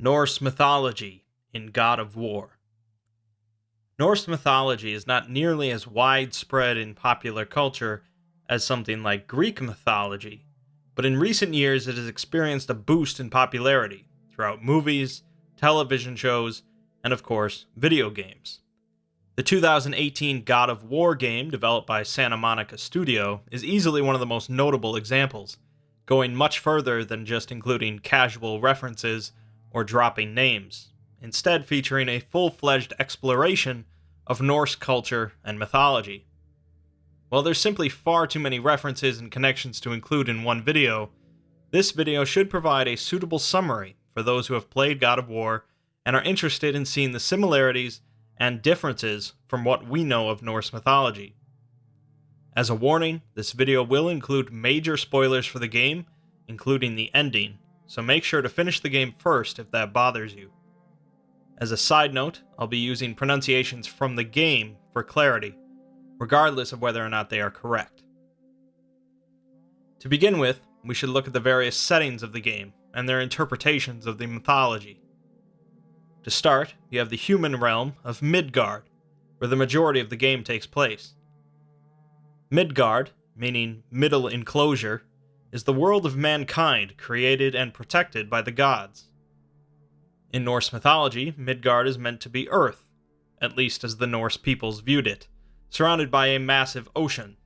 Norse Mythology in God of War. Norse mythology is not nearly as widespread in popular culture as something like Greek mythology, but in recent years it has experienced a boost in popularity throughout movies, television shows, and of course, video games. The 2018 God of War game, developed by Santa Monica Studio, is easily one of the most notable examples, going much further than just including casual references or dropping names, instead featuring a full-fledged exploration of Norse culture and mythology. While there's simply far too many references and connections to include in one video, this video should provide a suitable summary for those who have played God of War and are interested in seeing the similarities and differences from what we know of Norse mythology. As a warning, this video will include major spoilers for the game, including the ending, so make sure to finish the game first if that bothers you. As a side note, I'll be using pronunciations from the game for clarity, regardless of whether or not they are correct. To begin with, we should look at the various settings of the game and their interpretations of the mythology. To start, you have the human realm of Midgard, where the majority of the game takes place. Midgard, meaning middle enclosure, is the world of mankind created and protected by the gods. In Norse mythology, Midgard is meant to be Earth, at least as the Norse peoples viewed it, surrounded by a massive ocean.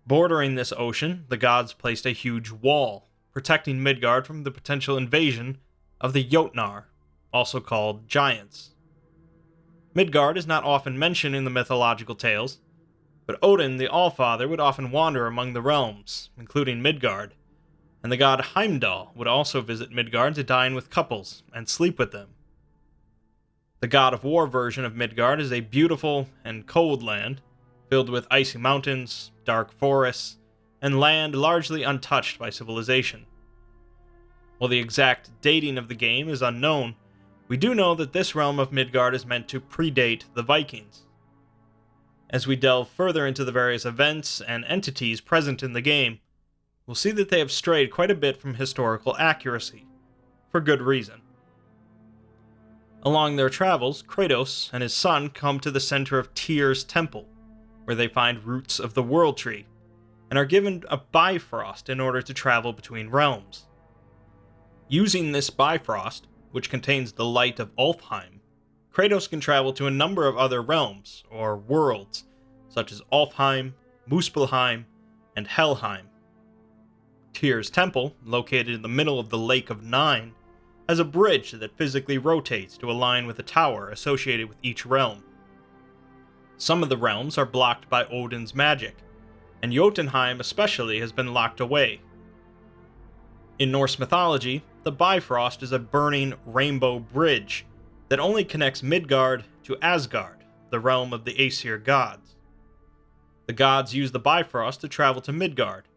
Bordering this ocean, the gods placed a huge wall, protecting Midgard from the potential invasion of the Jotnar, also called giants. Midgard is not often mentioned in the mythological tales, but Odin, the Allfather, would often wander among the realms, including Midgard, and the god Heimdall would also visit Midgard to dine with couples and sleep with them. The God of War version of Midgard is a beautiful and cold land, filled with icy mountains, dark forests, and land largely untouched by civilization. While the exact dating of the game is unknown, we do know that this realm of Midgard is meant to predate the Vikings. As we delve further into the various events and entities present in the game, we'll see that they have strayed quite a bit from historical accuracy, for good reason. Along their travels, Kratos and his son come to the center of Tyr's temple, where they find roots of the World Tree, and are given a Bifrost in order to travel between realms. Using this Bifrost, which contains the light of Alfheim, Kratos can travel to a number of other realms, or worlds, such as Alfheim, Muspelheim, and Helheim. Tyr's temple, located in the middle of the Lake of Nine, has a bridge that physically rotates to align with a tower associated with each realm. Some of the realms are blocked by Odin's magic, and Jotunheim especially has been locked away. In Norse mythology, the Bifrost is a burning rainbow bridge that only connects Midgard to Asgard, the realm of the Aesir gods. The gods use the Bifrost to travel to Midgard,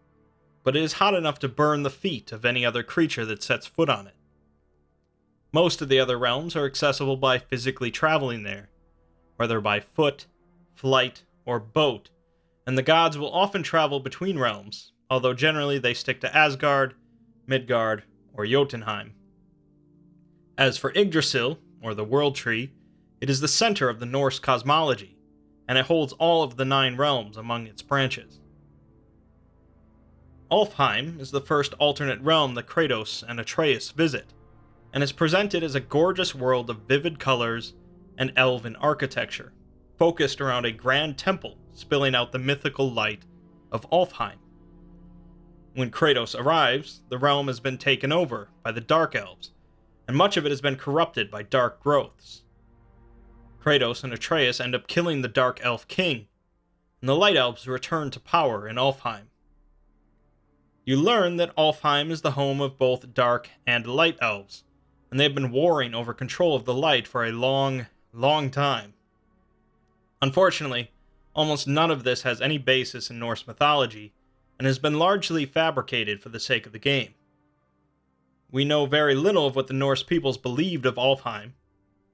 but it is hot enough to burn the feet of any other creature that sets foot on it. Most of the other realms are accessible by physically traveling there, whether by foot, flight, or boat, and the gods will often travel between realms, although generally they stick to Asgard, Midgard, or Jotunheim. As for Yggdrasil, or the World Tree, it is the center of the Norse cosmology, and it holds all of the 9 realms among its branches. Alfheim is the first alternate realm that Kratos and Atreus visit, and is presented as a gorgeous world of vivid colors and elven architecture, focused around a grand temple spilling out the mythical light of Alfheim. When Kratos arrives, the realm has been taken over by the Dark Elves, and much of it has been corrupted by dark growths. Kratos and Atreus end up killing the Dark Elf King, and the Light Elves return to power in Alfheim. You learn that Alfheim is the home of both Dark and Light Elves, and they have been warring over control of the light for a long, long time. Unfortunately, almost none of this has any basis in Norse mythology, and has been largely fabricated for the sake of the game. We know very little of what the Norse peoples believed of Alfheim,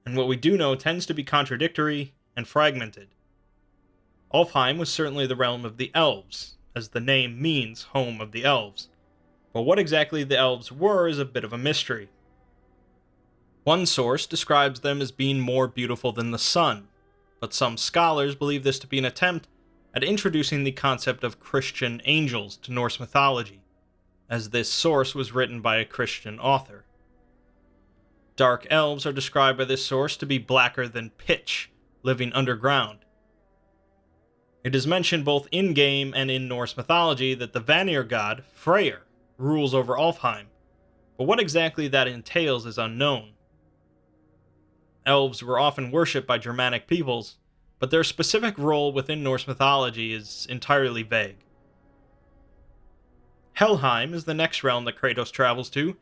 and what we do know tends to be contradictory and fragmented. Alfheim was certainly the realm of the elves, as the name means home of the elves, but what exactly the elves were is a bit of a mystery. One source describes them as being more beautiful than the sun, but some scholars believe this to be an attempt at introducing the concept of Christian angels to Norse mythology, as this source was written by a Christian author. Dark elves are described by this source to be blacker than pitch, living underground. It is mentioned both in-game and in Norse mythology that the Vanir god, Freyr, rules over Alfheim, but what exactly that entails is unknown. Elves were often worshipped by Germanic peoples, but their specific role within Norse mythology is entirely vague. Helheim is the next realm that Kratos travels to,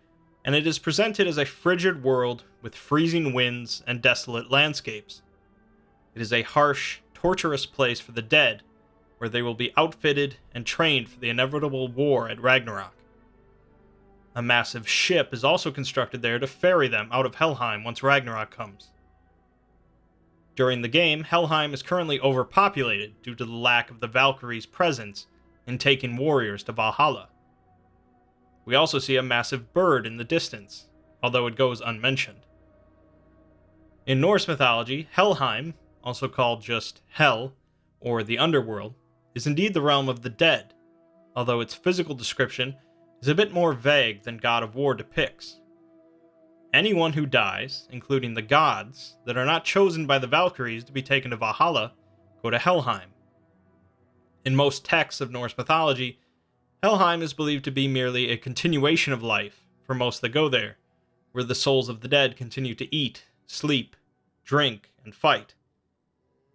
and it is presented as a frigid world with freezing winds and desolate landscapes. It is a harsh, torturous place for the dead, where they will be outfitted and trained for the inevitable war at Ragnarok. A massive ship is also constructed there to ferry them out of Helheim once Ragnarok comes. During the game, Helheim is currently overpopulated due to the lack of the Valkyries' presence in taking warriors to Valhalla. We also see a massive bird in the distance, although it goes unmentioned. In Norse mythology, Helheim, also called just Hel, or the underworld, is indeed the realm of the dead, although its physical description is a bit more vague than God of War depicts. Anyone who dies, including the gods, that are not chosen by the Valkyries to be taken to Valhalla, go to Helheim. In most texts of Norse mythology, Helheim is believed to be merely a continuation of life for most that go there, where the souls of the dead continue to eat, sleep, drink, and fight.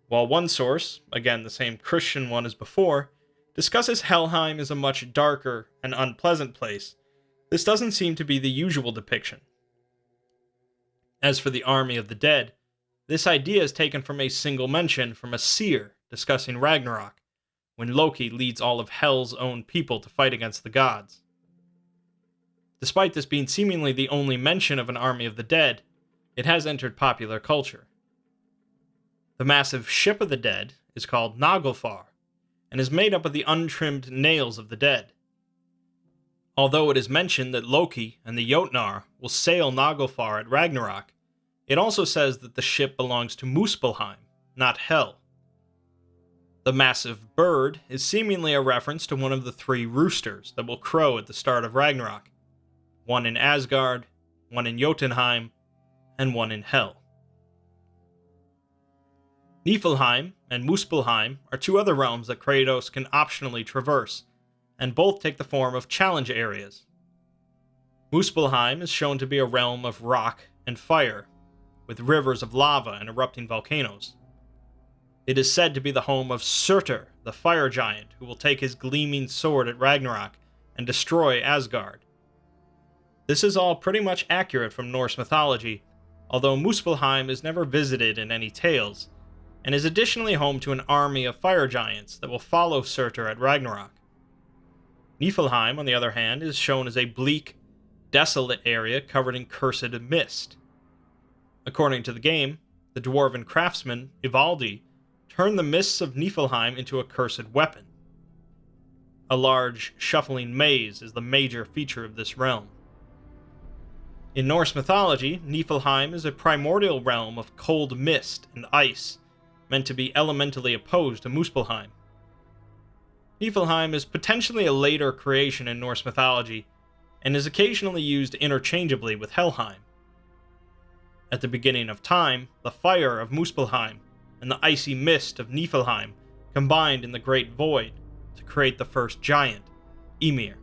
While one source, again the same Christian one as before, discusses Helheim as a much darker and unpleasant place, this doesn't seem to be the usual depiction. As for the army of the dead, this idea is taken from a single mention from a seer discussing Ragnarok, when Loki leads all of Hel's own people to fight against the gods. Despite this being seemingly the only mention of an army of the dead, it has entered popular culture. The massive ship of the dead is called Naglfar, and is made up of the untrimmed nails of the dead. Although it is mentioned that Loki and the Jotnar will sail Naglfar at Ragnarok, it also says that the ship belongs to Muspelheim, not Hel. The massive bird is seemingly a reference to one of the three roosters that will crow at the start of Ragnarok, one in Asgard, one in Jotunheim, and one in Hel. Niflheim and Muspelheim are two other realms that Kratos can optionally traverse, and both take the form of challenge areas. Muspelheim is shown to be a realm of rock and fire, with rivers of lava and erupting volcanoes. It is said to be the home of Surtur, the fire giant, who will take his gleaming sword at Ragnarok and destroy Asgard. This is all pretty much accurate from Norse mythology, although Muspelheim is never visited in any tales, and is additionally home to an army of fire giants that will follow Surtur at Ragnarok. Niflheim, on the other hand, is shown as a bleak, desolate area covered in cursed mist. According to the game, the dwarven craftsman, Ivaldi, turned the mists of Niflheim into a cursed weapon. A large, shuffling maze is the major feature of this realm. In Norse mythology, Niflheim is a primordial realm of cold mist and ice, meant to be elementally opposed to Muspelheim. Niflheim is potentially a later creation in Norse mythology, and is occasionally used interchangeably with Helheim. At the beginning of time, the fire of Muspelheim and the icy mist of Niflheim combined in the Great Void to create the first giant, Ymir.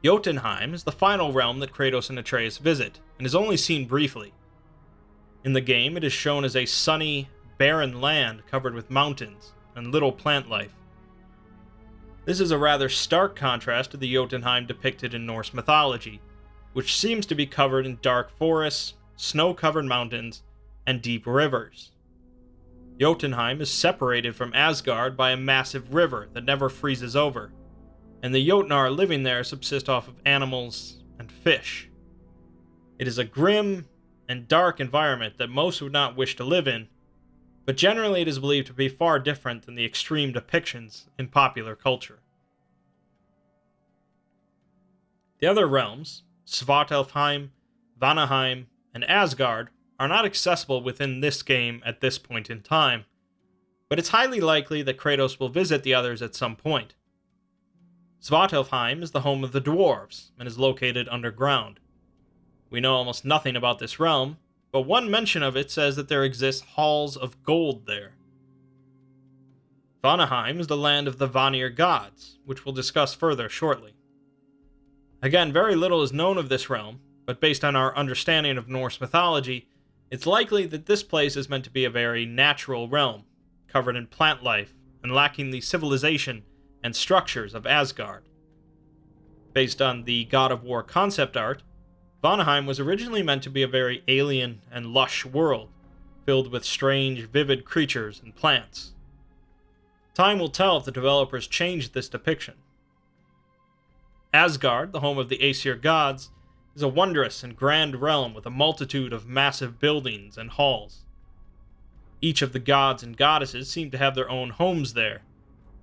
Jotunheim is the final realm that Kratos and Atreus visit, and is only seen briefly. In the game, it is shown as a sunny, barren land covered with mountains and little plant life. This is a rather stark contrast to the Jotunheim depicted in Norse mythology, which seems to be covered in dark forests, snow-covered mountains, and deep rivers. Jotunheim is separated from Asgard by a massive river that never freezes over, and the Jotnar living there subsist off of animals and fish. It is a grim and dark environment that most would not wish to live in, but generally it is believed to be far different than the extreme depictions in popular culture. The other realms, Svartalfheim, Vanaheim, and Asgard are not accessible within this game at this point in time, but it's highly likely that Kratos will visit the others at some point. Svartalfheim is the home of the dwarves and is located underground. We know almost nothing about this realm, but one mention of it says that there exist halls of gold there. Vanaheim is the land of the Vanir gods, which we'll discuss further shortly. Again, very little is known of this realm, but based on our understanding of Norse mythology, it's likely that this place is meant to be a very natural realm, covered in plant life and lacking the civilization and structures of Asgard. Based on the God of War concept art, Vanaheim was originally meant to be a very alien and lush world, filled with strange, vivid creatures and plants. Time will tell if the developers changed this depiction. Asgard, the home of the Aesir gods, is a wondrous and grand realm with a multitude of massive buildings and halls. Each of the gods and goddesses seem to have their own homes there,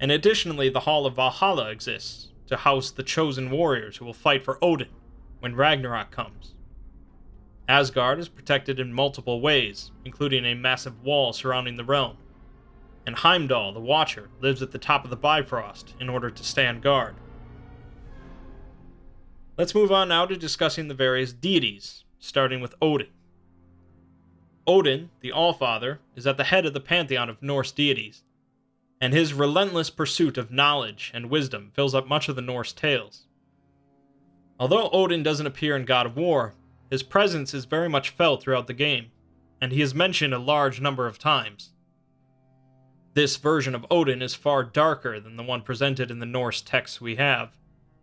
and additionally the Hall of Valhalla exists, to house the chosen warriors who will fight for Odin when Ragnarok comes. Asgard is protected in multiple ways, including a massive wall surrounding the realm, and Heimdall, the Watcher, lives at the top of the Bifrost in order to stand guard. Let's move on now to discussing the various deities, starting with Odin. Odin, the Allfather, is at the head of the pantheon of Norse deities, and his relentless pursuit of knowledge and wisdom fills up much of the Norse tales. Although Odin doesn't appear in God of War, his presence is very much felt throughout the game, and he is mentioned a large number of times. This version of Odin is far darker than the one presented in the Norse texts we have,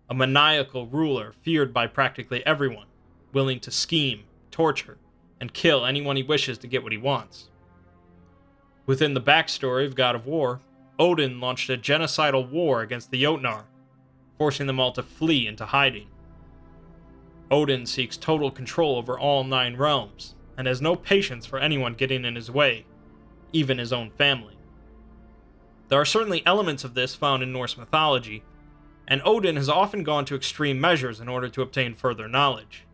a maniacal ruler feared by practically everyone, willing to scheme, torture, and kill anyone he wishes to get what he wants. Within the backstory of God of War, Odin launched a genocidal war against the Jotnar, forcing them all to flee into hiding. Odin seeks total control over all 9 realms, and has no patience for anyone getting in his way, even his own family. There are certainly elements of this found in Norse mythology, and Odin has often gone to extreme measures in order to obtain further knowledge.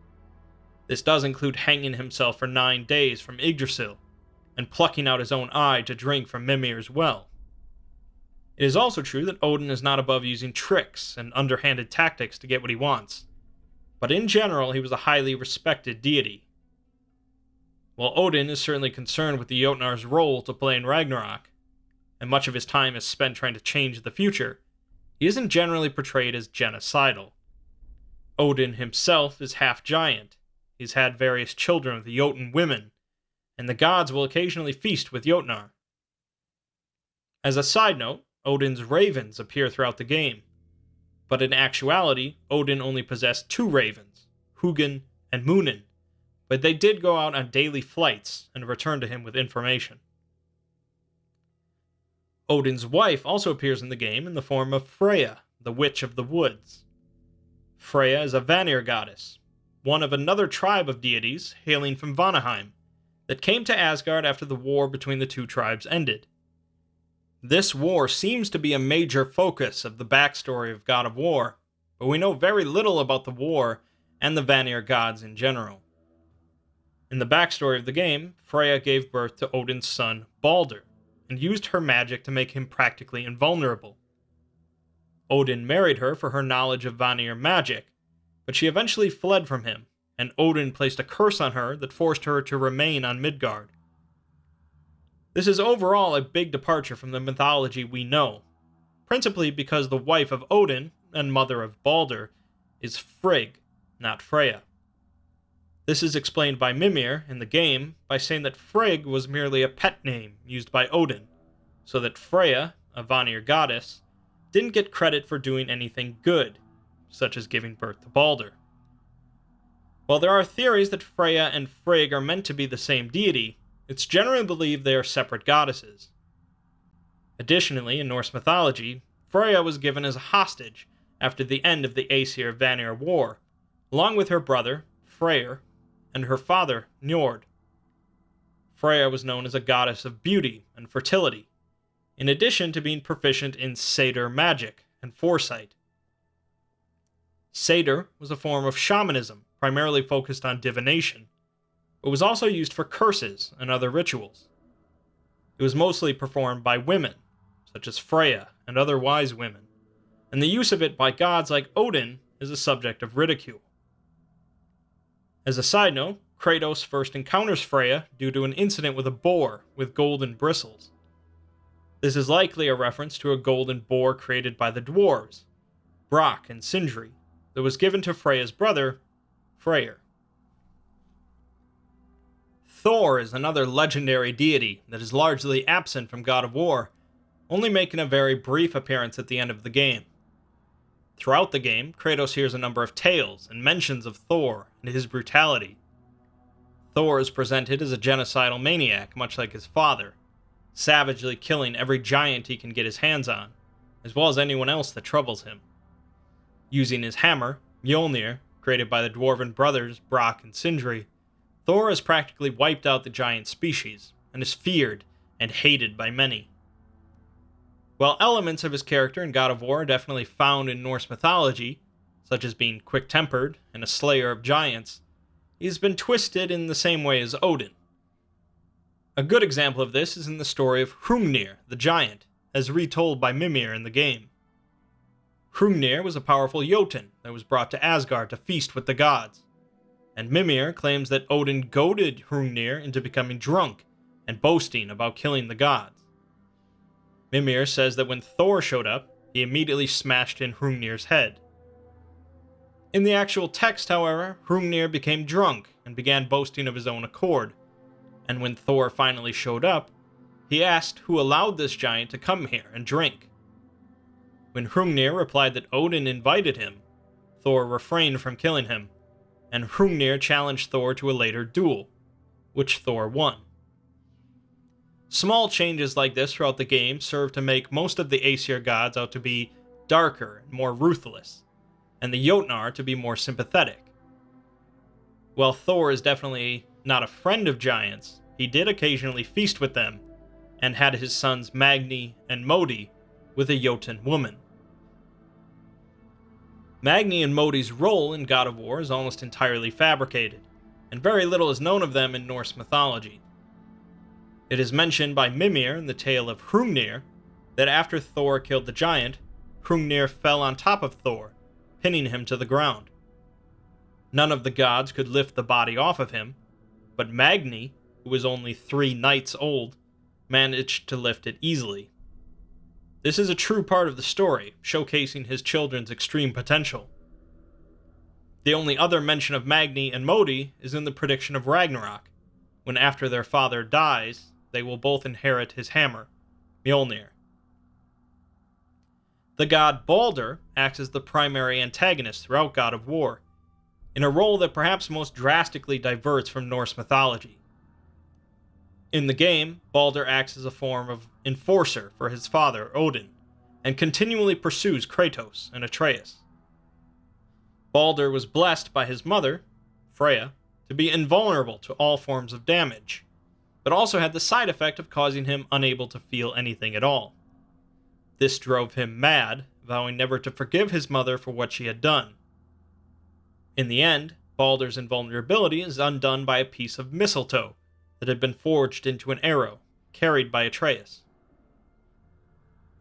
This does include hanging himself for 9 days from Yggdrasil, and plucking out his own eye to drink from Mimir's well. It is also true that Odin is not above using tricks and underhanded tactics to get what he wants, but in general he was a highly respected deity. While Odin is certainly concerned with the Jotnar's role to play in Ragnarok, and much of his time is spent trying to change the future, he isn't generally portrayed as genocidal. Odin himself is half giant. He's had various children with Jotun women, and the gods will occasionally feast with Jotnar. As a side note, Odin's ravens appear throughout the game, but in actuality, Odin only possessed 2 ravens, Hugin and Munin, but they did go out on daily flights and return to him with information. Odin's wife also appears in the game in the form of Freya, the Witch of the Woods. Freya is a Vanir goddess, one of another tribe of deities hailing from Vanaheim, that came to Asgard after the war between the 2 tribes ended. This war seems to be a major focus of the backstory of God of War, but we know very little about the war and the Vanir gods in general. In the backstory of the game, Freya gave birth to Odin's son, Baldr, and used her magic to make him practically invulnerable. Odin married her for her knowledge of Vanir magic, but she eventually fled from him, and Odin placed a curse on her that forced her to remain on Midgard. This is overall a big departure from the mythology we know, principally because the wife of Odin, and mother of Baldr, is Frigg, not Freya. This is explained by Mimir in the game by saying that Frigg was merely a pet name used by Odin, so that Freya, a Vanir goddess, didn't get credit for doing anything good, such as giving birth to Baldr. While there are theories that Freya and Frigg are meant to be the same deity, it's generally believed they are separate goddesses. Additionally, in Norse mythology, Freya was given as a hostage after the end of the Aesir-Vanir War, along with her brother, Freyr, and her father, Njord. Freya was known as a goddess of beauty and fertility, in addition to being proficient in satyr magic and foresight. Satyr was a form of shamanism primarily focused on divination, but was also used for curses and other rituals. It was mostly performed by women, such as Freya and other wise women, and the use of it by gods like Odin is a subject of ridicule. As a side note, Kratos first encounters Freya due to an incident with a boar with golden bristles. This is likely a reference to a golden boar created by the dwarves, Brock and Sindri, that was given to Freya's brother, Freyr. Thor is another legendary deity that is largely absent from God of War, only making a very brief appearance at the end of the game. Throughout the game, Kratos hears a number of tales and mentions of Thor and his brutality. Thor is presented as a genocidal maniac, much like his father, savagely killing every giant he can get his hands on, as well as anyone else that troubles him. Using his hammer, Mjolnir, created by the dwarven brothers Brock and Sindri, Thor has practically wiped out the giant species, and is feared and hated by many. While elements of his character in God of War are definitely found in Norse mythology, such as being quick-tempered and a slayer of giants, he's been twisted in the same way as Odin. A good example of this is in the story of Hrungnir, the giant, as retold by Mimir in the game. Hrungnir was a powerful Jotun that was brought to Asgard to feast with the gods, and Mimir claims that Odin goaded Hrungnir into becoming drunk and boasting about killing the gods. Mimir says that when Thor showed up, he immediately smashed in Hrungnir's head. In the actual text, however, Hrungnir became drunk and began boasting of his own accord, and when Thor finally showed up, he asked who allowed this giant to come here and drink. When Hrungnir replied that Odin invited him, Thor refrained from killing him, and Hrungnir challenged Thor to a later duel, which Thor won. Small changes like this throughout the game serve to make most of the Aesir gods out to be darker and more ruthless, and the Jotnar to be more sympathetic. While Thor is definitely not a friend of giants, he did occasionally feast with them, and had his sons Magni and Modi with a Jotun woman. Magni and Modi's role in God of War is almost entirely fabricated, and very little is known of them in Norse mythology. It is mentioned by Mimir in the tale of Hrungnir that after Thor killed the giant, Hrungnir fell on top of Thor, pinning him to the ground. None of the gods could lift the body off of him, but Magni, who was only 3 nights old, managed to lift it easily. This is a true part of the story, showcasing his children's extreme potential. The only other mention of Magni and Modi is in the prediction of Ragnarok, when after their father dies, they will both inherit his hammer, Mjolnir. The god Baldr acts as the primary antagonist throughout God of War, in a role that perhaps most drastically diverts from Norse mythology. In the game, Baldr acts as a form of enforcer for his father, Odin, and continually pursues Kratos and Atreus. Baldr was blessed by his mother, Freya, to be invulnerable to all forms of damage, but also had the side effect of causing him unable to feel anything at all. This drove him mad, vowing never to forgive his mother for what she had done. In the end, Baldr's invulnerability is undone by a piece of mistletoe that had been forged into an arrow, carried by Atreus.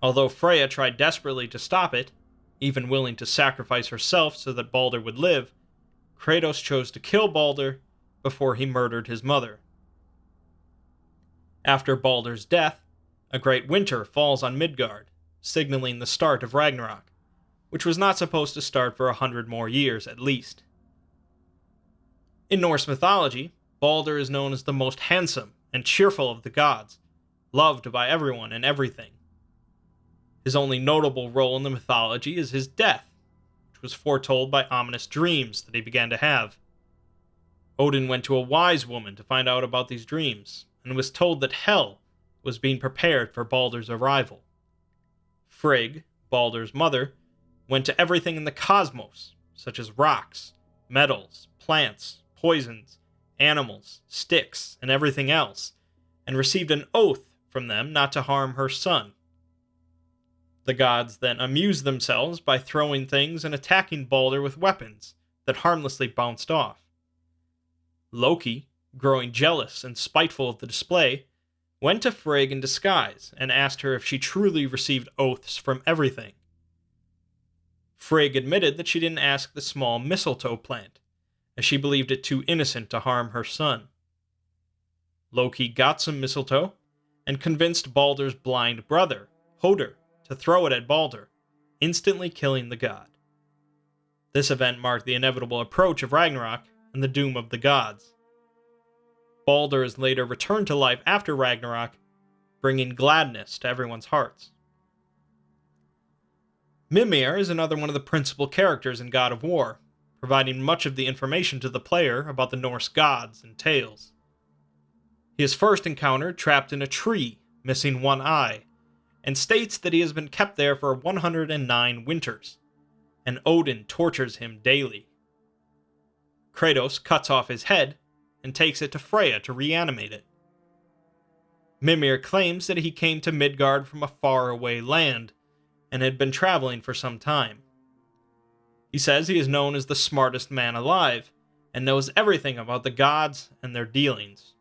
Although Freya tried desperately to stop it, even willing to sacrifice herself so that Baldr would live, Kratos chose to kill Baldr before he murdered his mother. After Baldr's death, a great winter falls on Midgard, signaling the start of Ragnarok, which was not supposed to start for 100 more years at least. In Norse mythology, Baldr is known as the most handsome and cheerful of the gods, loved by everyone and everything. His only notable role in the mythology is his death, which was foretold by ominous dreams that he began to have. Odin went to a wise woman to find out about these dreams, and was told that Hel was being prepared for Baldr's arrival. Frigg, Baldr's mother, went to everything in the cosmos, such as rocks, metals, plants, poisons, animals, sticks, and everything else, and received an oath from them not to harm her son. The gods then amused themselves by throwing things and attacking Baldr with weapons that harmlessly bounced off. Loki, growing jealous and spiteful of the display, went to Frigg in disguise and asked her if she truly received oaths from everything. Frigg admitted that she didn't ask the small mistletoe plant, as she believed it too innocent to harm her son. Loki got some mistletoe and convinced Baldr's blind brother, Hoder, to throw it at Baldr, instantly killing the god. This event marked the inevitable approach of Ragnarok and the doom of the gods. Baldr is later returned to life after Ragnarok, bringing gladness to everyone's hearts. Mimir is another one of the principal characters in God of War, providing much of the information to the player about the Norse gods and tales. He is first encountered trapped in a tree, missing one eye, and states that he has been kept there for 109 winters, and Odin tortures him daily. Kratos cuts off his head and takes it to Freya to reanimate it. Mimir claims that he came to Midgard from a faraway land and had been traveling for some time. He says he is known as the smartest man alive and knows everything about the gods and their dealings.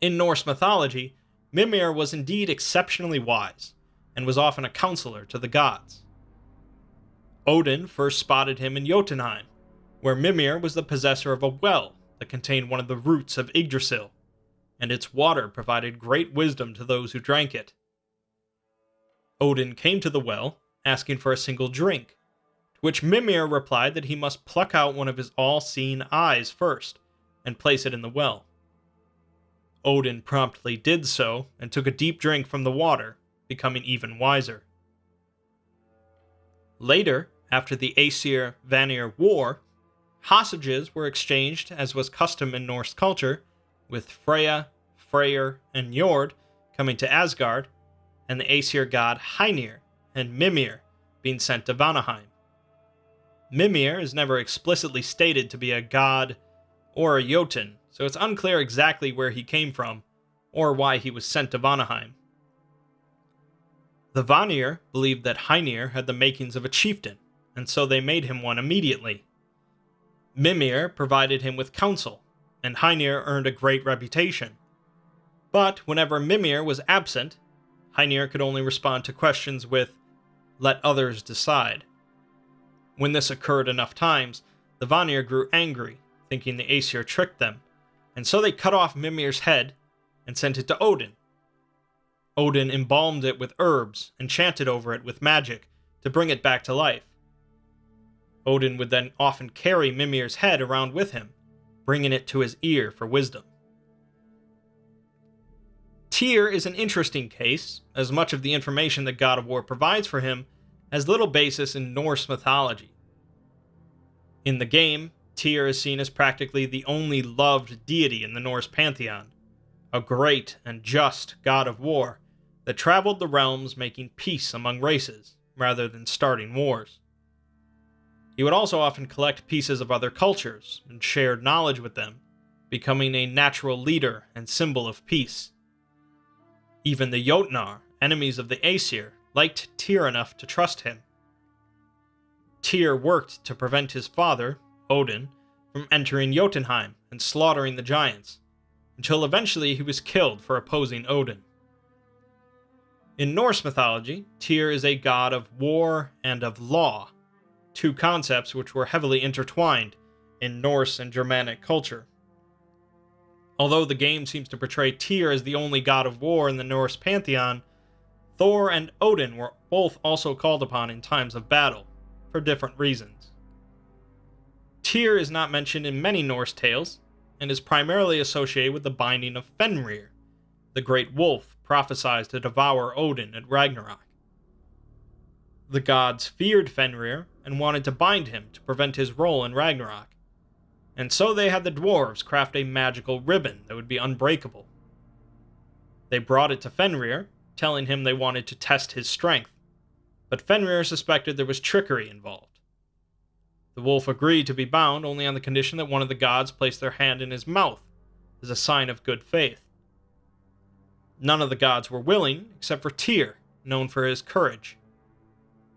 In Norse mythology, Mimir was indeed exceptionally wise and was often a counselor to the gods. Odin first spotted him in Jotunheim, where Mimir was the possessor of a well that contained one of the roots of Yggdrasil, and its water provided great wisdom to those who drank it. Odin came to the well, asking for a single drink, to which Mimir replied that he must pluck out one of his all-seeing eyes first, and place it in the well. Odin promptly did so, and took a deep drink from the water, becoming even wiser. Later, after the Aesir-Vanir War, hostages were exchanged as was custom in Norse culture, with Freya, Freyr, and Njord coming to Asgard, and the Aesir god Heinir and Mimir being sent to Vanaheim. Mimir is never explicitly stated to be a god or a Jotun, so it's unclear exactly where he came from or why he was sent to Vanaheim. The Vanir believed that Heinir had the makings of a chieftain, and so they made him one immediately. Mimir provided him with counsel, and Heinir earned a great reputation. But whenever Mimir was absent, Heinir could only respond to questions with, "Let others decide." When this occurred enough times, the Vanir grew angry, thinking the Aesir tricked them, and so they cut off Mimir's head and sent it to Odin. Odin embalmed it with herbs and chanted over it with magic to bring it back to life. Odin would then often carry Mimir's head around with him, bringing it to his ear for wisdom. Tyr is an interesting case, as much of the information that God of War provides for him has little basis in Norse mythology. In the game, Tyr is seen as practically the only loved deity in the Norse pantheon, a great and just god of war that traveled the realms making peace among races, rather than starting wars. He would also often collect pieces of other cultures and shared knowledge with them, becoming a natural leader and symbol of peace. Even the Jotnar, enemies of the Aesir, liked Tyr enough to trust him. Tyr worked to prevent his father, Odin, from entering Jotunheim and slaughtering the giants, until eventually he was killed for opposing Odin. In Norse mythology, Tyr is a god of war and of law, two concepts which were heavily intertwined in Norse and Germanic culture. Although the game seems to portray Tyr as the only god of war in the Norse pantheon, Thor and Odin were both also called upon in times of battle, for different reasons. Tyr is not mentioned in many Norse tales, and is primarily associated with the Binding of Fenrir, the great wolf prophesied to devour Odin at Ragnarok. The gods feared Fenrir and wanted to bind him to prevent his role in Ragnarok, and so they had the dwarves craft a magical ribbon that would be unbreakable. They brought it to Fenrir, telling him they wanted to test his strength, but Fenrir suspected there was trickery involved. The wolf agreed to be bound only on the condition that one of the gods placed their hand in his mouth, as a sign of good faith. None of the gods were willing, except for Tyr, known for his courage.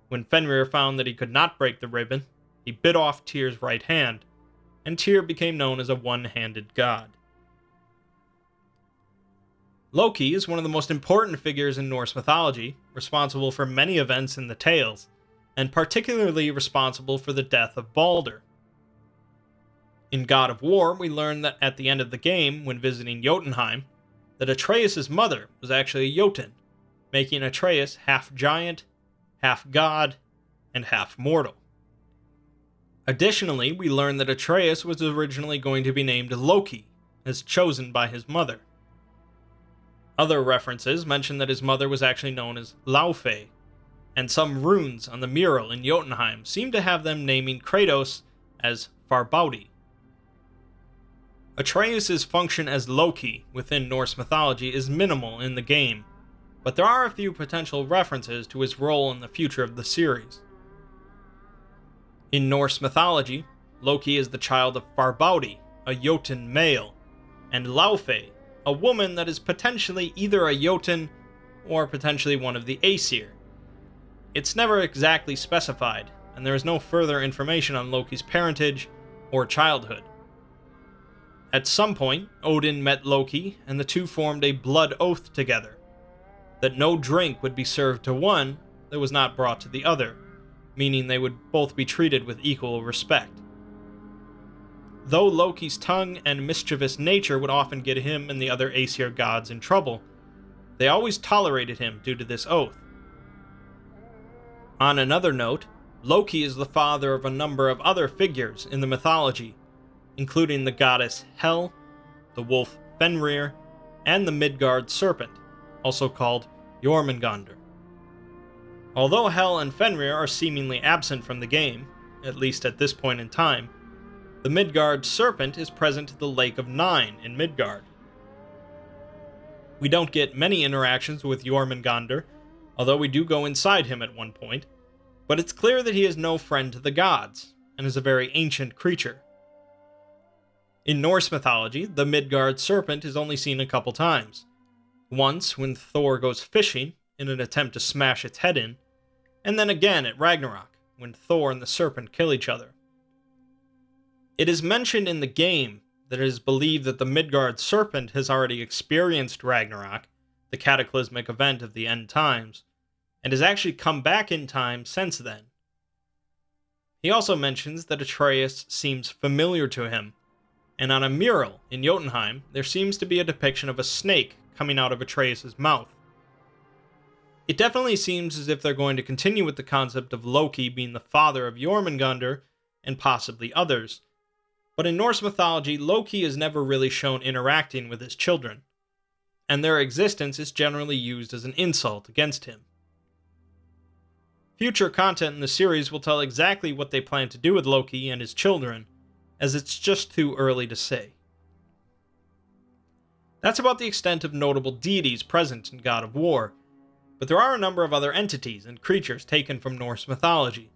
When Fenrir found that he could not break the ribbon, he bit off Tyr's right hand, and Tyr became known as a one-handed god. Loki is one of the most important figures in Norse mythology, responsible for many events in the tales, and particularly responsible for the death of Baldr. In God of War, we learn that at the end of the game, when visiting Jotunheim, that Atreus' mother was actually a Jotun, making Atreus half giant, half god, and half mortal. Additionally, we learn that Atreus was originally going to be named Loki, as chosen by his mother. Other references mention that his mother was actually known as Laufey, and some runes on the mural in Jotunheim seem to have them naming Kratos as Farbaudi. Atreus' function as Loki within Norse mythology is minimal in the game, but there are a few potential references to his role in the future of the series. In Norse mythology, Loki is the child of Farbaudi, a Jotun male, and Laufey, a woman that is potentially either a Jotun or potentially one of the Aesir. It's never exactly specified, and there is no further information on Loki's parentage or childhood. At some point, Odin met Loki, and the two formed a blood oath together, that no drink would be served to one that was not brought to the other, meaning they would both be treated with equal respect. Though Loki's tongue and mischievous nature would often get him and the other Aesir gods in trouble, they always tolerated him due to this oath. On another note, Loki is the father of a number of other figures in the mythology, including the goddess Hel, the wolf Fenrir, and the Midgard Serpent, also called Jormungandr. Although Hel and Fenrir are seemingly absent from the game, at least at this point in time, the Midgard Serpent is present at the Lake of Nine in Midgard. We don't get many interactions with Jormungandr, although we do go inside him at one point, but it's clear that he is no friend to the gods, and is a very ancient creature. In Norse mythology, the Midgard Serpent is only seen a couple times. Once when Thor goes fishing in an attempt to smash its head in, and then again at Ragnarok, when Thor and the serpent kill each other. It is mentioned in the game that it is believed that the Midgard Serpent has already experienced Ragnarok, the cataclysmic event of the end times, and has actually come back in time since then. He also mentions that Atreus seems familiar to him, and on a mural in Jotunheim, there seems to be a depiction of a snake coming out of Atreus' mouth. It definitely seems as if they're going to continue with the concept of Loki being the father of Jormungandr and possibly others, but in Norse mythology, Loki is never really shown interacting with his children, and their existence is generally used as an insult against him. Future content in the series will tell exactly what they plan to do with Loki and his children, as it's just too early to say. That's about the extent of notable deities present in God of War, but there are a number of other entities and creatures taken from Norse mythology.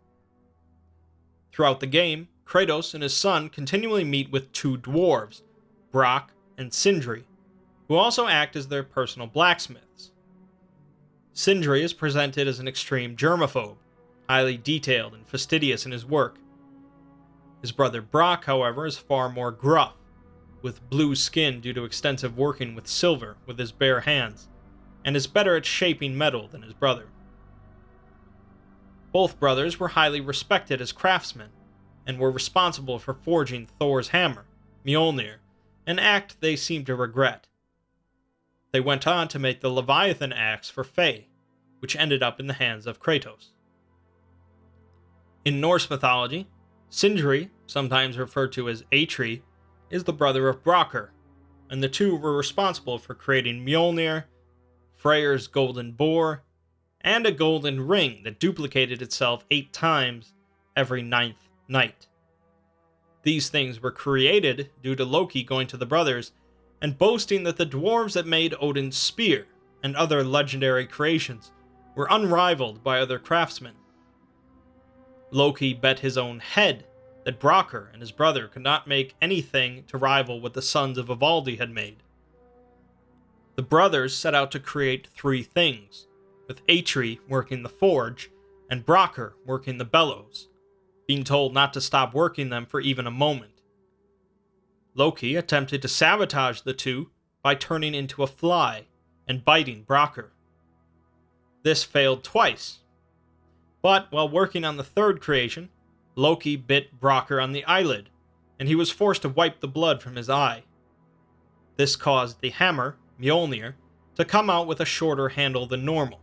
Throughout the game, Kratos and his son continually meet with two dwarves, Brock and Sindri, who also act as their personal blacksmiths. Sindri is presented as an extreme germaphobe, highly detailed and fastidious in his work. His brother Brock, however, is far more gruff, with blue skin due to extensive working with silver with his bare hands, and is better at shaping metal than his brother. Both brothers were highly respected as craftsmen, and were responsible for forging Thor's hammer, Mjolnir, an act they seem to regret. They went on to make the Leviathan axe for Frey, which ended up in the hands of Kratos. In Norse mythology, Sindri, sometimes referred to as Atri, is the brother of Brokkr, and the two were responsible for creating Mjolnir, Freyr's golden boar, and a golden ring that duplicated itself 8 times every 9th night. These things were created due to Loki going to the brothers and boasting that the dwarves that made Odin's spear and other legendary creations were unrivaled by other craftsmen. Loki bet his own head that Brokkr and his brother could not make anything to rival what the sons of Ivaldi had made. The brothers set out to create 3 things, with Atri working the forge and Brokkr working the bellows, being told not to stop working them for even a moment. Loki attempted to sabotage the two by turning into a fly and biting Braugar. This failed twice, but while working on the third creation, Loki bit Braugar on the eyelid, and he was forced to wipe the blood from his eye. This caused the hammer, Mjolnir, to come out with a shorter handle than normal,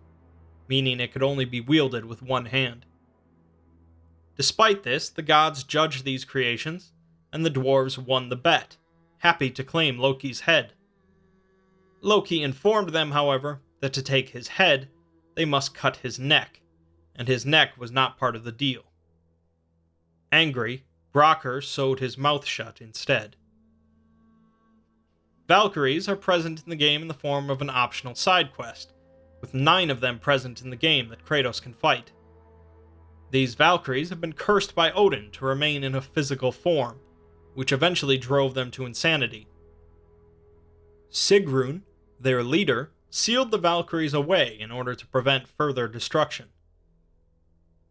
meaning it could only be wielded with one hand. Despite this, the gods judged these creations, and the dwarves won the bet, happy to claim Loki's head. Loki informed them, however, that to take his head, they must cut his neck, and his neck was not part of the deal. Angry, Braugar sewed his mouth shut instead. Valkyries are present in the game in the form of an optional side quest, with 9 of them present in the game that Kratos can fight. These Valkyries have been cursed by Odin to remain in a physical form, which eventually drove them to insanity. Sigrun, their leader, sealed the Valkyries away in order to prevent further destruction.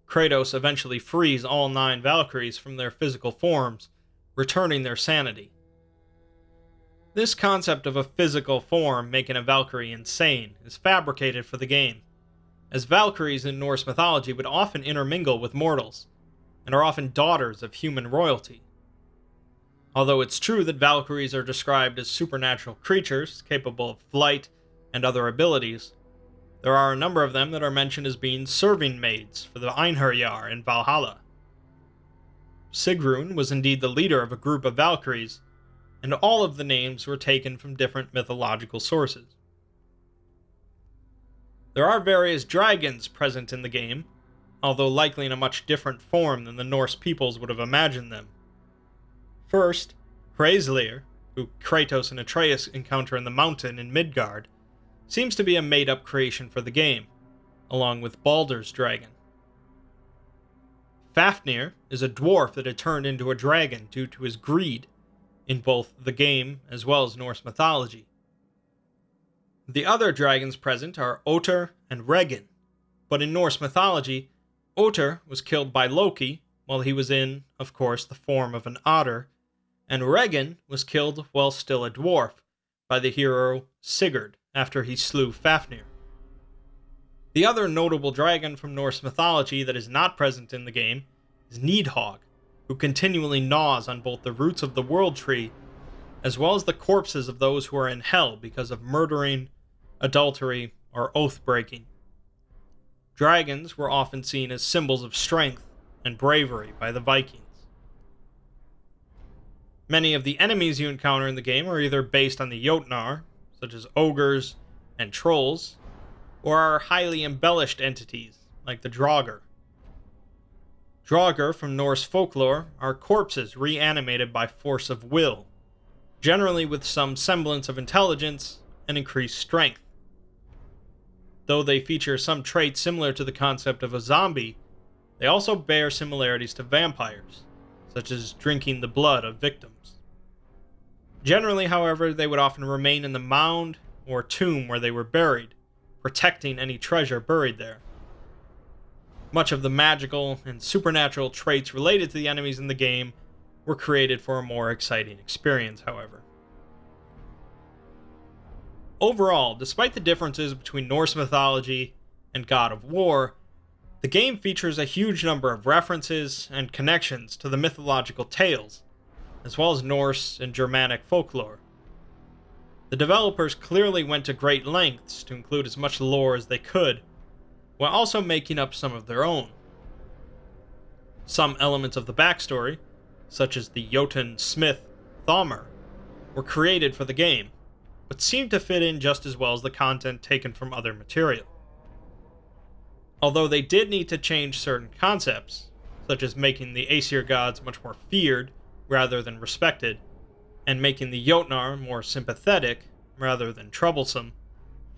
Kratos eventually frees all 9 Valkyries from their physical forms, returning their sanity. This concept of a physical form making a Valkyrie insane is fabricated for the game, as Valkyries in Norse mythology would often intermingle with mortals, and are often daughters of human royalty. Although it's true that Valkyries are described as supernatural creatures capable of flight and other abilities, there are a number of them that are mentioned as being serving maids for the Einherjar in Valhalla. Sigrun was indeed the leader of a group of Valkyries, and all of the names were taken from different mythological sources. There are various dragons present in the game, although likely in a much different form than the Norse peoples would have imagined them. First, Hreyslir, who Kratos and Atreus encounter in the mountain in Midgard, seems to be a made-up creation for the game, along with Baldr's dragon. Fafnir is a dwarf that had turned into a dragon due to his greed, in both the game as well as Norse mythology. The other dragons present are Otr and Regin, but in Norse mythology, Otr was killed by Loki while he was in, of course, the form of an otter, and Regin was killed while still a dwarf by the hero Sigurd after he slew Fafnir. The other notable dragon from Norse mythology that is not present in the game is Nidhogg, who continually gnaws on both the roots of the World Tree as well as the corpses of those who are in Hell because of murdering, adultery, or oath-breaking. Dragons were often seen as symbols of strength and bravery by the Vikings. Many of the enemies you encounter in the game are either based on the Jotnar, such as ogres and trolls, or are highly embellished entities, like the Draugar. Draugar from Norse folklore are corpses reanimated by force of will, generally with some semblance of intelligence and increased strength. Though they feature some traits similar to the concept of a zombie, they also bear similarities to vampires, such as drinking the blood of victims. Generally, however, they would often remain in the mound or tomb where they were buried, protecting any treasure buried there. Much of the magical and supernatural traits related to the enemies in the game were created for a more exciting experience, however. Overall, despite the differences between Norse mythology and God of War, the game features a huge number of references and connections to the mythological tales, as well as Norse and Germanic folklore. The developers clearly went to great lengths to include as much lore as they could, while also making up some of their own. Some elements of the backstory, such as the Jotun smith Thomr, were created for the game, but seemed to fit in just as well as the content taken from other material. Although they did need to change certain concepts, such as making the Aesir gods much more feared rather than respected, and making the Jotnar more sympathetic rather than troublesome,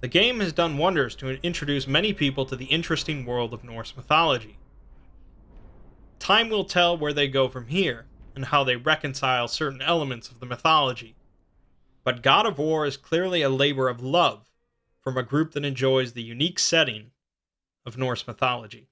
the game has done wonders to introduce many people to the interesting world of Norse mythology. Time will tell where they go from here, and how they reconcile certain elements of the mythology, but God of War is clearly a labor of love from a group that enjoys the unique setting of Norse mythology.